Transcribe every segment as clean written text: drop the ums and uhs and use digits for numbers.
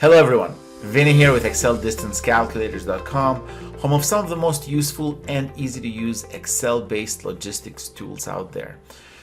Hello everyone, Vinnie here with ExcelDistanceCalculators.com, home of some of the most useful and easy to use Excel-based logistics tools out there.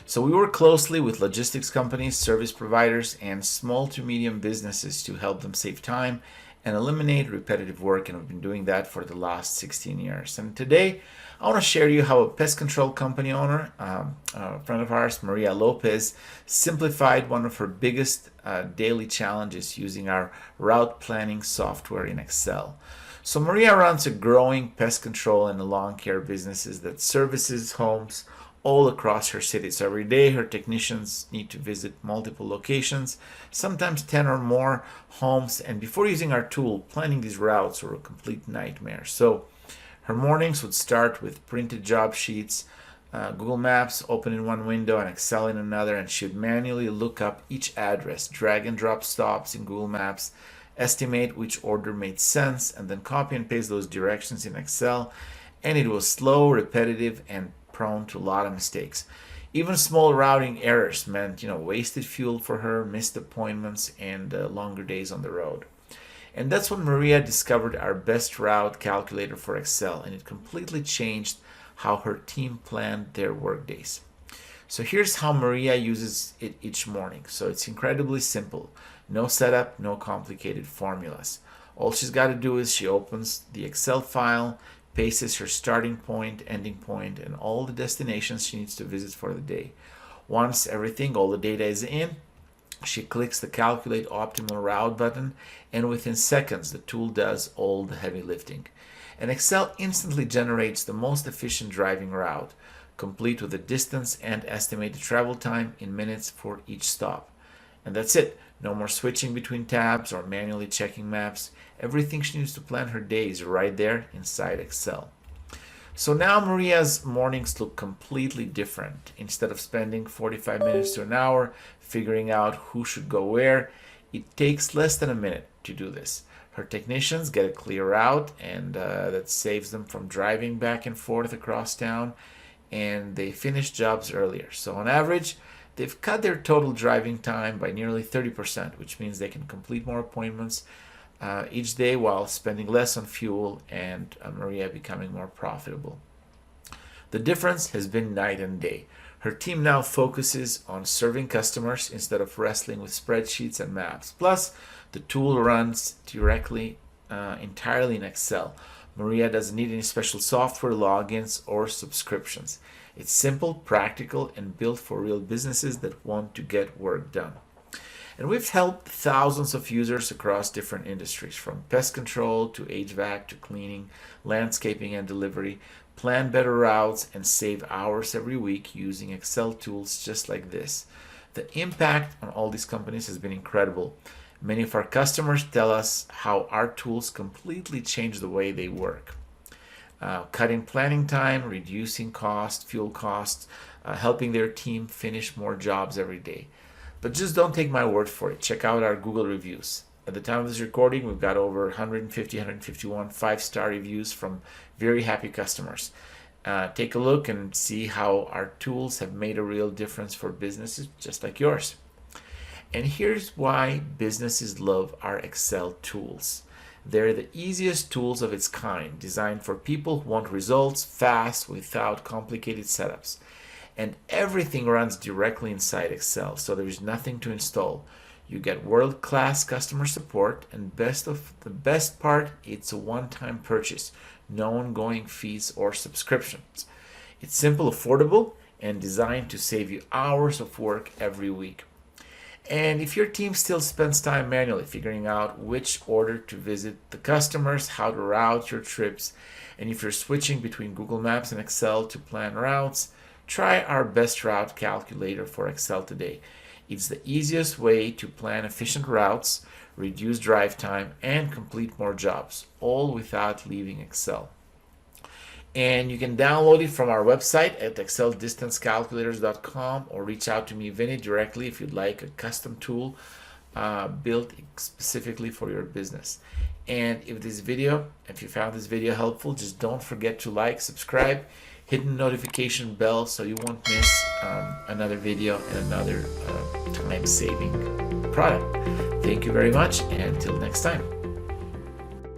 So we work closely with logistics companies, service providers, and small to medium businesses to help them save time and eliminate repetitive work, and we've been doing that for the last 16 years. And today, I want to share you how a pest control company owner, a friend of ours, Maria Lopez, simplified one of her biggest daily challenges using our route planning software in Excel. So Maria runs a growing pest control and lawn care businesses that services homes all across her city. So every day her technicians need to visit multiple locations, sometimes 10 or more homes, and before using our tool, planning these routes were a complete nightmare. So her mornings would start with printed job sheets, Google Maps open in one window and Excel in another, and she would manually look up each address, drag and drop stops in Google Maps, estimate which order made sense, and then copy and paste those directions in Excel. And it was slow, repetitive, and prone to a lot of mistakes. Even small routing errors meant, wasted fuel for her, missed appointments, and longer days on the road. And that's when Maria discovered our best route calculator for Excel, and it completely changed how her team planned their work days. So here's how Maria uses it each morning. So it's incredibly simple. No setup, no complicated formulas. All she's got to do is she opens the Excel file, pastes her starting point, ending point, and all the destinations she needs to visit for the day. Once all the data is in, she clicks the Calculate Optimal Route button, and within seconds the tool does all the heavy lifting. And Excel instantly generates the most efficient driving route, complete with the distance and estimated travel time in minutes for each stop. And that's it. No more switching between tabs or manually checking maps. Everything she needs to plan her day is right there inside Excel. So now Maria's mornings look completely different. Instead of spending 45 minutes to an hour figuring out who should go where, it takes less than a minute to do this. Her technicians get a clear route, and that saves them from driving back and forth across town, and they finish jobs earlier. So on average, they've cut their total driving time by nearly 30%, which means they can complete more appointments each day while spending less on fuel, and Maria becoming more profitable. The difference has been night and day. Her team now focuses on serving customers instead of wrestling with spreadsheets and maps. Plus, the tool runs directly entirely in Excel. Maria doesn't need any special software, logins, or subscriptions. It's simple, practical, and built for real businesses that want to get work done. And we've helped thousands of users across different industries, from pest control to HVAC to cleaning, landscaping, and delivery, plan better routes, and save hours every week using Excel tools just like this. The impact on all these companies has been incredible. Many of our customers tell us how our tools completely change the way they work. Cutting planning time, reducing fuel costs, helping their team finish more jobs every day. But just don't take my word for it. Check out our Google reviews. At the time of this recording, we've got over 151 5-star reviews from very happy customers. Take a look and see how our tools have made a real difference for businesses just like yours. And here's why businesses love our Excel tools. They're the easiest tools of its kind, designed for people who want results fast without complicated setups. And everything runs directly inside Excel, so there's nothing to install. You get world-class customer support, and the best part, it's a one-time purchase, no ongoing fees or subscriptions. It's simple, affordable, and designed to save you hours of work every week. And if your team still spends time manually figuring out which order to visit the customers, how to route your trips, and if you're switching between Google Maps and Excel to plan routes, try our best route calculator for Excel today. It's the easiest way to plan efficient routes, reduce drive time, and complete more jobs, all without leaving Excel. And you can download it from our website at ExcelDistanceCalculators.com, or reach out to me, Vinnie, directly if you'd like a custom tool built specifically for your business. And if you found this video helpful, just don't forget to like, subscribe, hit the notification bell so you won't miss another video and another time-saving product. Thank you very much, and until next time.